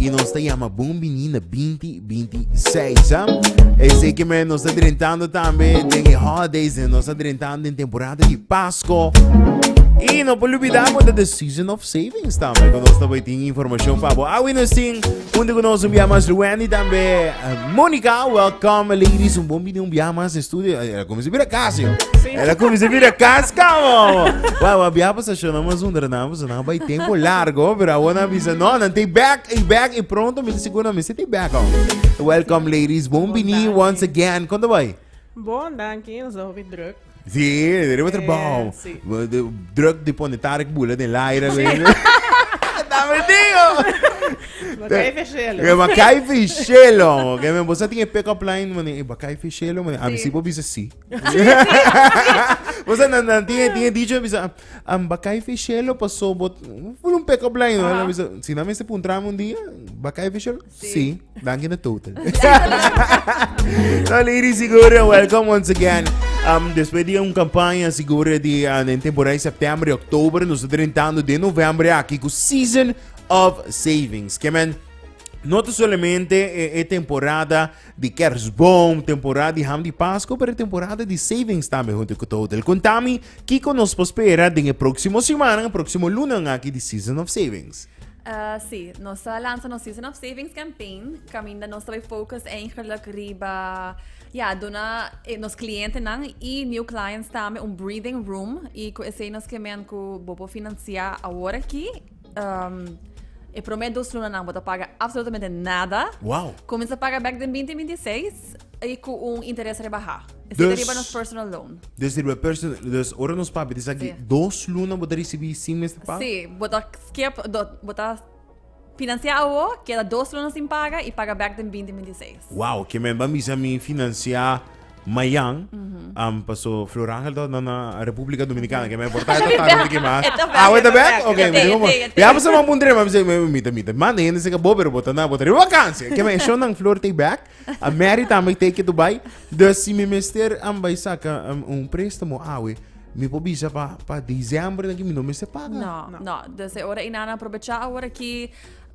que nós chama Bom Menina 2026. Eu sei que nós estamos entrando também em holidays, nós estamos entrando em temporada de Páscoa. E não pode olvidar da The Season of Savings também, que nós também temos informação para você. Nós temos onde nós enviamos Luan e também Mônica. Welcome, ladies. Bom menino enviamos no estúdio. Ela como se vira casa. Ela como se vira casa, calma. Wow, enviamos a show, nós não vai tempo largo, pero a una avisa, não tem back e pronto, me segura, me tem back. Welcome, ladies. Bom menino once again. Quando vai? Bom, danke. Nós vamos druk. Sim, deve ter bom. Druk de ponetário que bula de laira. Dame tio! Bacai fechelo. Bacai fechelo. Que você tinha pick-up line, mano. Bacai fechelo, mano. A mim se você sim. Você não tinha dito, bacai fechelo passou, foi pick-up line. Se não me se encontramos dia, bacai fechelo? Sim. Danke na total. So, ladies, seguro, welcome once again. Después de uma campanha segura de em temporada de setembro e outubro, nós estamos entrando de novembro aqui com Season of Savings. Que man, não somente é temporada de Kersbom, temporada de Ham de Páscoa, mas temporada de Savings também junto com todo. Contame, que nos espera na próxima semana, próximo lunes aqui de Season of Savings. Sim, nós lançamos Season of Savings campaign. Kami nós vai focus eigenlijk riba dona nos clientes e new clients também breathing room e com esse nós queremos que bobo financiar agora aqui. E prometo 2 lunas não vou pagar absolutamente nada. Wow. Começa a pagar back em 2026 e com interesse rebaixar. Esse deriva nos personal loan. Dus ora nos papi, diz aqui 2 lunas vou receber sim mês pago? Sim, bota financiar o que 2 lunas sem paga e paga back em 2026. Wow, que me vamos a me financiar Mayang, passou Florangel na República Dominicana, que me importa tanto que mais. Wait back? Okay, vamos a uma pundre, mas mita. Mano, ainda se acabou, pero botar vacância. Que me show nang Flor take back. A Mary também take Dubai. Dus se me mester vai saca préstamo, me pobisa para dezembro daqui não me se paga. Não. Dessa hora inana aproveitar a hora que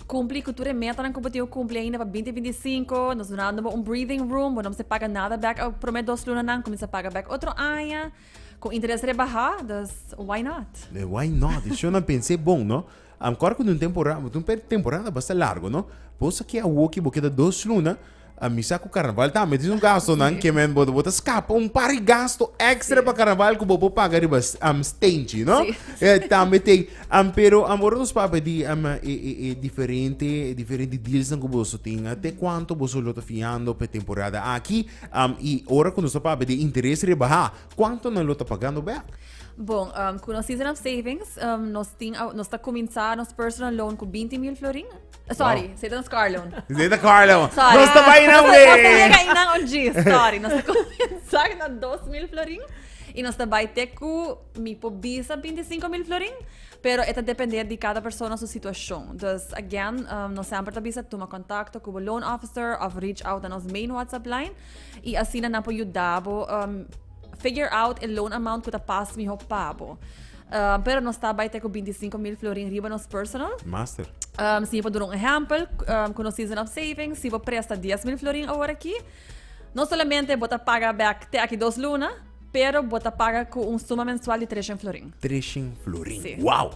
cumprir cultura meta não competiu cumprir ainda para 2025, nós damos breathing room, não se paga nada back, prometo 2 lunas não, começa a pagar back outro ano, com interesse rebaixar, why not? Why not? Isso eu não pensei bom, não? Agora com uma temporada bastante larga, não? Posso que a walkie porque dá 2 lunas, a missa com o carnaval também tem gasto, não? Que men bota escapa par gasto extra para carnaval que vou pagar stage, não? Também tem, pero amor nos papai de diferente deals que você tem, até quanto você lo está fiando para temporada aqui, e ora quando você papai de interesse rebaixar, quanto não lo está pagando bem? Bom, com a Season of Savings, nós está começando nosso personal loan com 20 mil florin. Sorry, wow. Seita nos car loan. Seita car loan. Sorry. Nós está bem não, velho. Nós está bem não, sorry. Nós está começando na 2 mil florin. E nós está bem ter com mi pobisa 25 mil florin. Pero ito depende de cada pessoa sua situação. Então, again, nós sempre tabisa toma contato com o loan officer ou reach out na nossa main WhatsApp line. E assim na po ayudabo figure out el loan amount que ta pass mi ho pabo. Pero nós está bem ter com 25 mil florin riba nos personal. Master. Se eu dar exemplo, com o Season of Savings, se eu presta 10 mil florin agora aqui, não somente vou pagar back até aqui 2 lunas, pero vou pagar com suma mensual de 300 florin. 300 florin. Sí. Wow!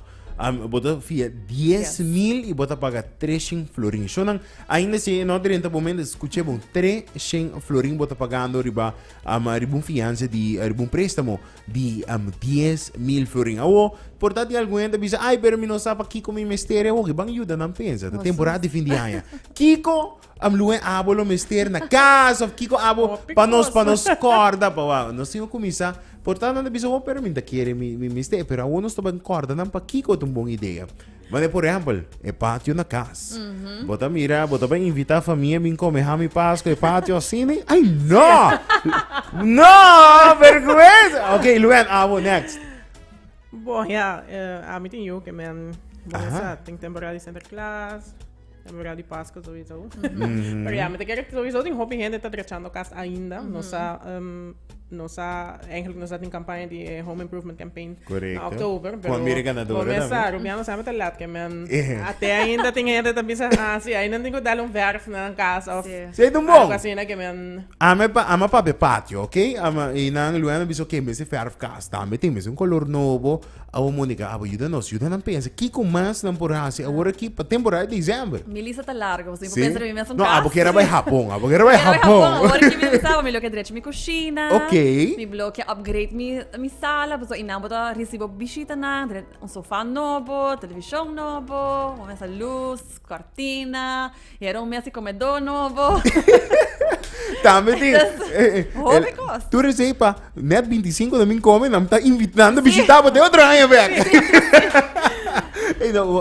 Bota fia 10 mil e bota pagar 300 florin. So nang ainda se não durante o momento escutei bom 300 florin bota pagando riba fiança de riba préstamo de 10 mil florin. Portanto alguém ainda diz pero me não sabe aqui como investir o que bang ajuda não pensa da temporada de fim de ano. Kiko luem abolo mestre na casa Kiko abo para nós corda para nós temos começar. Portanto, não precisa permitir que me mistério, pero a uno está bem corda, não para Kiko é uma boa ideia. Mas, por exemplo, é pátio na casa. Bota mira, bota bem invitar a família, me comer rami Páscoa, é pátio assim, né? Ai, não! Não! Vergonha! Ok, Luan, next. Bom, a mim tem eu que tem temporada de Center Class, temporada de Páscoa sowieso. Pero mas eu quero que sowieso tem hobby gente está trechando casa ainda. Nossa eigenlijk nos in campagne die Home Improvement Campaign Correcto. na oktober. Kung Amerikanadora começar, namin. rubiano sa amin talat, kaya men, Yeah. ate ainda tinha ainda também sa Asia, ainda não tenho dalong verf na casa. Sim. Say itong bong. Kasi na kaya men, Ama pa be patio, okay? Ama inang luana biso que me se ferf casta, me tem um color novo. Awo Monica, ajuda ng pensa. Kiko mas ng porasi, agora aqui para temporada de dezembro. Melissa tá larga, você Sim? pensa em mim No, abo que era vai Japão, abo que era vai Japão. Agora que me pensava, me bloqueia direto minha coxina. Ok. Me bloqueia upgrade mi sala, porque inabo da recibo bisita na, um sofá novo, televisão novo, uma mesa luz, cortina, e era mesa comedor novo. Tama din. Hobby cost. Tu recebi pa, net 25 na min come, nam tá invitando a visitar para outro ano, velho.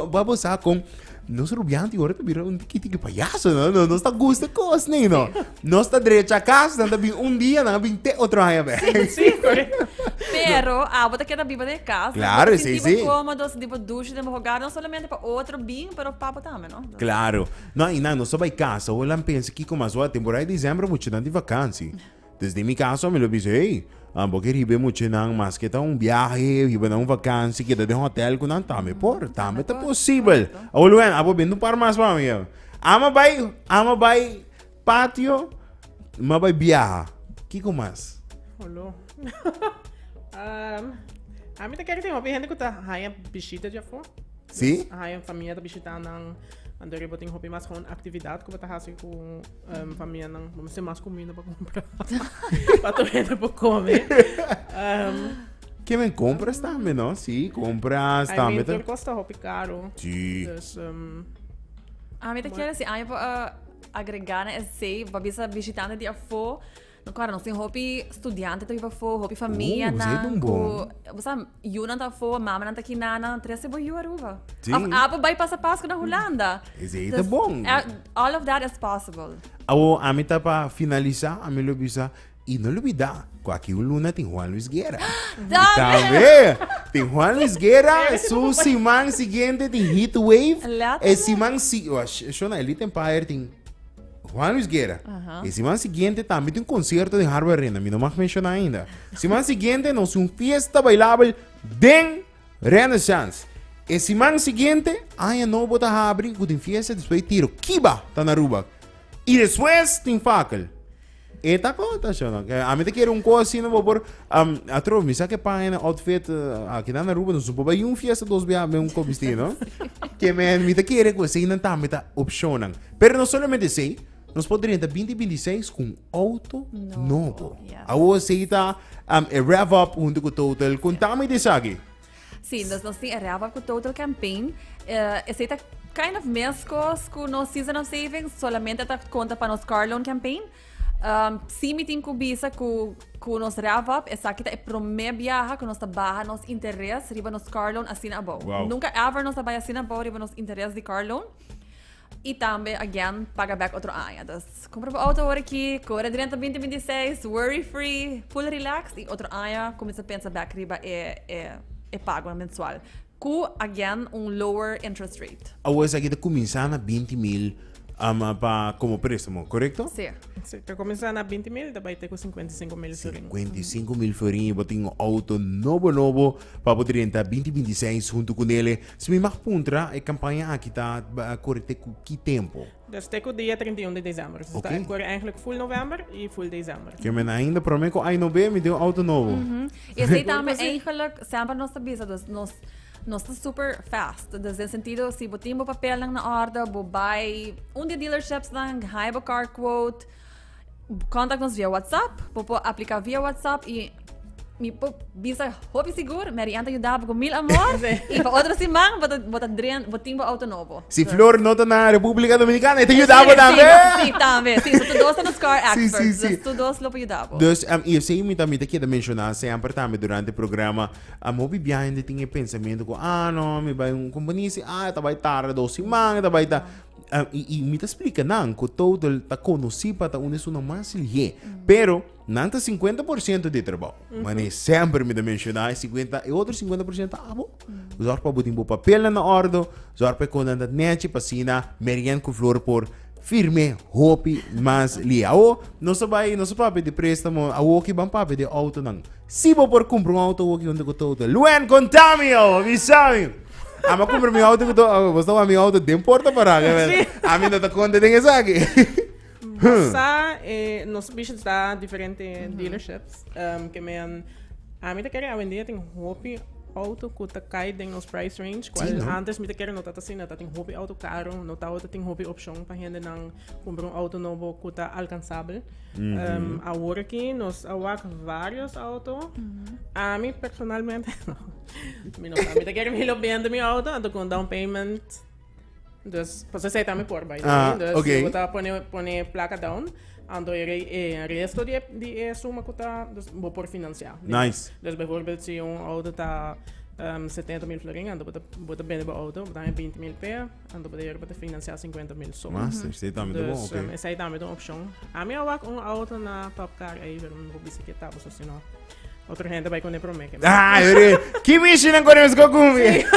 Vamos a com nós rubiante agora vira tiki palhaço, não? Nós tá gosta coisa, nem não. Nós tá direito a casa, não tá dia, não tá outro ano, velho. sim, correto. Pero, bota que era viva de casa. Claro, sim, sim. Tipo cômodo, tipo duche, tipo jogar, não somente para outro bem, pero papo também, não? Claro. Não, e não só vai casa, ou lá pensa que como a temporada de dezembro muito de vacância. Desde mi caso, me lo disse, hey, porque ribe muito nang mas que tá viaje, ribe na vacância, que tá de hotel com não tame por, tame tá possível. Ou luan, abo bendo par mais para mim. Ama vai patio, ma vai viaja. Que como mais? Hello. A mim tá querendo ter uma gente que tá aí bisita já foi. Sim? Aí a família tá bisitando nang andar eu botem roupa mais com atividade que eu tá fazendo com família nang vamos ter mais comida para comprar. Para tu gente para comer. Que me compras também, não? Sim, compras I também. mean, tudo custa roupa caro. Sim. Dus, Me tá querendo assim, eu vou agregar, né, sei, para visitante de afo. No, claro, nós temos hobby estudante, teve afo, hobby família, Você é tão bom. Você yun ang afo, mama nang takinana, trece bo yu aruba. Sim. Apo bay pa sa Pasko na Holanda. Esse é bom. All of that is possible. Ao a mim tá para finalizar, a mim lo bisa e não olvidar, com aqui o Luna tem Juan Luis Guerra. Também tem Juan Luis Guerra, su semana seguinte tem Heat Wave, e semana seguinte, eu na Elite Empire tem Juan Luis Guerra. E semana seguinte também tem concerto de Harvard Arena, me não mais mencionar ainda. Semana seguinte nós uma fiesta bailável de Renaissance. E semana seguinte, aí não bota abre, tem fiesta depois tiro Kiba tá na Aruba. E depois tem Fackel. Eta conta, siya. A mim te quero coisa assim, não vou por atro, me sabe que página outfit aqui na Aruba, não supo vai fiesta dos bia me vestido, não? Que me te quero coisa assim, não tá me tá opcionam. Pero não somente sei, nós poderíamos ter 2026 com auto novo. Yes. A você tá rev up junto com o total, contame de sagi. Sim, nós temos a reava com o Total Campaign. Esse tá kind of mescos com o Season of Savings, solamente tá conta para nos Car Loan Campaign. Sim, me tem cubisa com nos reava up, essa aqui tá é primeira viagem com nossa barra, nos interesse, riba nos Car Loan assim na boa. Wow. Nunca ever nos vai assim na boa, riba nos interesse de Car Loan. E também, again, paga back outro ano. Então, compra o auto agora aqui, corre durante 2026, worry free, full relax, e outro ano, começa a pensar back, riba é pago mensual. Com, again, lower interest rate. A você aqui tá começando a 20,000 como préstamo, correto? Sim. se te começar na 20 mil, vai ter com 55 mil sorinho. 55,000 florinhos, botem um auto novo para poder entrar 2026 junto com ele. Se me mais puntra, a campanha aqui está a correr com que tempo? Dus teko dia 31 de dezembro. Dus Oké. dat corre eigenlijk full november e full december. Que me ainda prometo ai não me deu auto novo. E sei também, eigenlijk, sempre nós sabemos, nós está super fast. No sentido, se você tem um papel na ordem, você vai de dealerships lang, haiba car quote, contact nos via WhatsApp, você aplica via WhatsApp e me bisa hopi seguro, merianta ajudava com mil amor e para outra semana, você tem um auto novo. Se Flor não está na República Dominicana, te ajudava também. Sim, também. Sim, tu dois nos car experts, sim. tu dois lo ajudava. Dus, eu sei me também te quero mencionar sempre também durante o programa, mobi biyahe tinha pensamento ko, não, me vai companhia se, tá vai tarde 2 semanas, tá vai tá e me te explica não, que todo tá conhecido tá unes uma mais ligeira, pero não tá 50% de trabalho, mas sempre me te mencionar 50 e outro 50% bom. Usar para botar papel na ordem, usar para quando anda net passina, merian com flor por firme, hopi, mas lia. O, não sabay, não sabe de préstamo, a woki bang papi de auto nang. Sibo por comprar um auto woki onde ko total. Luen, contami, avisami. Ama comprar meu auto, basta meu auto, de importa para. A mim não tá conta de isso aqui. Basta, nos bichos da diferentes dealerships, que me a mim te quero a vender tem hopi auto que tá cai dentro nos price range, qual antes me te quero notar assim, tá tem hopi auto caro, nota auto tem hopi opção para gente não comprar auto novo que tá alcançável. Agora aqui nos awak vários autos. A mim personalmente, me não sabe, me te quero me lo vender meu auto, ando com down payment. Dus, pues ese también por by the way. Dus, okay. Kita pone placa down. Ando resto de suma que tá, dus, vou por financiar. Nice. Dus bijvoorbeeld, se auto tá 70,000 florin, ando bota vender o auto, bota 20,000 pé, ando bota financiar 50,000 só. Master, isso aí tá muito bom, ok. Essa aí também é uma opção. A minha wak auto na top car aí, ver bicicleta, so se não. Outra gente vai com o promete. Ah, que bicho não corremos com comigo.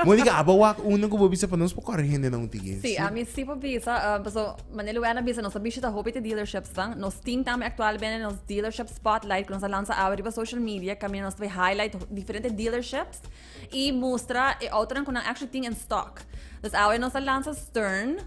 Monica, abawak una ko bisa pa nos po correndo na untigin. Sì, a mi si po bisa, so manelo ana bisa nos abisha ta hobby te dealerships tang, nos ting tam actual bene nos dealership spotlight que nos lança ahora pa social media, kami nos vai highlight diferentes dealerships e mostra e outra com actually ting in stock. Dus ahora nos lança Stern.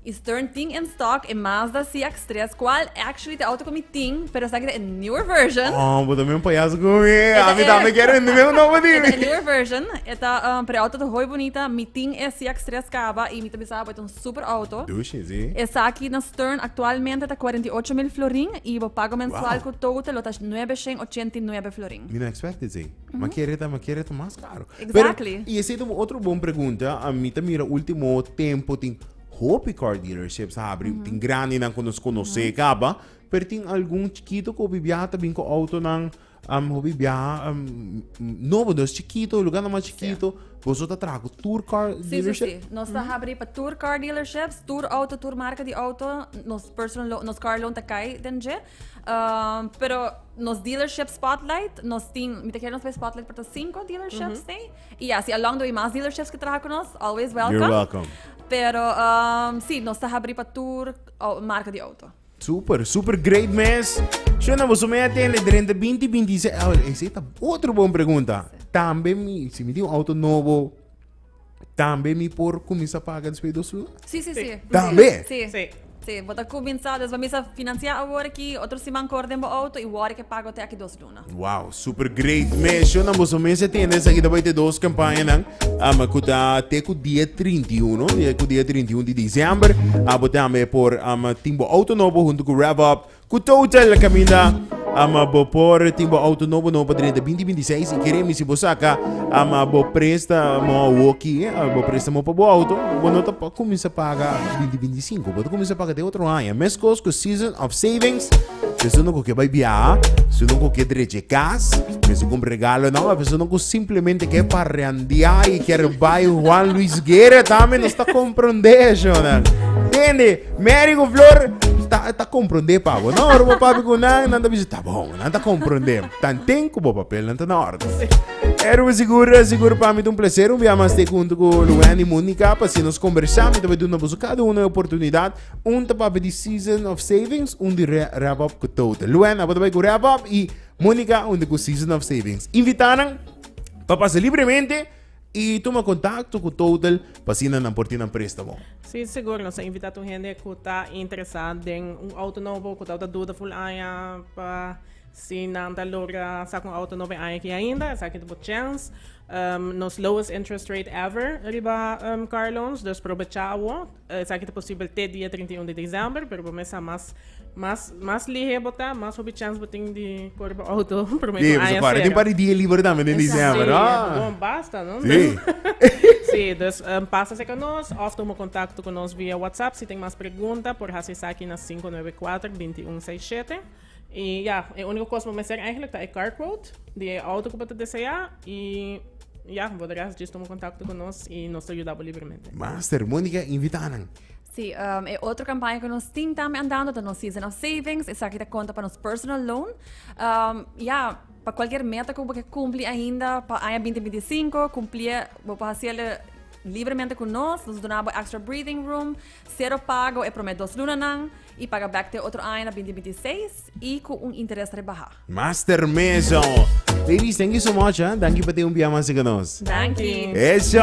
Stern ting in stock in Mazda CX-3, qual actually the auto ting, pero sa kita in newer version. Oh, but também payaso comigo. A mim também quero no meu novo dele. In newer version, esta pero auto to hoy bonita, mi ting é CX-3 caba e mi também sabe um super auto. Duche, sim. Essa aqui na Stern actualmente tá 48,000 florin e o pago mensual com total tá 989 florin. Me não expected, sim. Mas quereta mais caro. Exactly. Pero, e esse é outra boa pergunta. A mim também o último tempo tem Hopi car dealerships abre, tem grande não conhece acaba, pero tem algum chiquito que bibia também com auto não bibia novo dos chiquito, lugar mais chiquito, você tá trago tour car dealership. Sim. Nós tá abrir para tour car dealerships, tour auto, tour marca de auto, nos personal, nos car loan tá cai dentro. Pero nos dealership spotlight, nos tem, me te quero nos spotlight para 5 dealerships, tem. E assim, along the way, mais dealerships que traga com nós, always welcome. You're welcome. Pero, sim, nós está abrir para tour marca de auto. Super great mês. Shona, você me atende durante 2026. Essa é outra boa pergunta. Também, se me deu um auto novo, também me por começar a pagar despesa do sul? Sim. Também? Sim. Sim, bota começar, vamos financiar agora aqui, outro semana acordem o auto e o hora que paga até aqui 2 lunas. Wow, super great mês. Shona, você me atende essa aqui vai ter 2 campanhas, né? Até o dia 31, dia 31 de dezembro. Também por timbo auto novo junto com o Rev Up. Com total caminha. Por timbo auto novo durante 2026 e queremos se você cá presta mo aqui presta mo para o auto não tá para começar a pagar 2025 você começa a pagar de outro ano mas com season of savings se não que vai viajar se não que direito casa mas com regalo não a pessoa não simplesmente quer parrandear e quer vai Juan Luis Guerra também não está compreendendo entende Mary com flor tá compreender pavo não o papo com não dá tá bom não tá compreender tanto com o papel não tá na ordem era seguro para mim um prazer vamos ter junto com o Luan e Mônica para se nos conversarmos também de novo cada uma oportunidade tá para de season of savings de wrap up com total Luan agora vai com wrap up e Mônica com season of savings invitaram para passar livremente e toma contato com o Total para se não portar um préstamo. Sim, seguro. Nós invitamos a gente que está interessada em auto novo, que está dúvida full aia para se não está logra sa com auto novo aia aqui ainda, sa que tem chance. Nos lowest interest rate ever riba car loans, dus probechavo, sa que é possível ter dia 31 de dezembro, pero começa mais lihe bota, mais hobby chance boting de corba auto, prometo aia sério. Tem para dia livre também em dezembro, não basta, não? Sim. Sim, dus passa-se conosco, ou toma contato conosco via WhatsApp, se tem mais perguntas, por acessar aqui na 594-2167. E a única coisa para ser eigenlijk é car quote, de auto que você desejar e poderás disso tomar contato conosco e nos ajudar livremente. Master, Mônica, invitaram. Sim, é outra campanha que nós temos também andando, da nossa Season of Savings, essa aqui conta para nosso personal loan. Para qualquer meta que você cumpre ainda, para ano 2025, cumprir, vou fazer livremente com nós donamos extra breathing room, zero pago, é prometo 2 lunas não, e paga back te outro ano na 2026 e com interesse rebaixar. Master Meso. Ladies, thank you so much. Thank you por ter mais com nós. Thank you. Eso.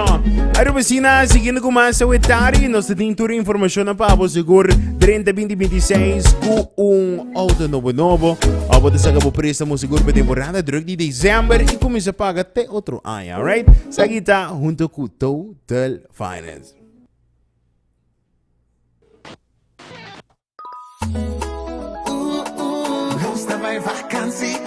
Aí, vecina, seguindo com mais o etari, nós temos toda a informação para você seguro 2026 com auto novo. A você sabe o preço seguro para temporada de dezembro e começa a pagar até outro ano, alright? Seguita junto com Total Finance. Gusta vai vakantie,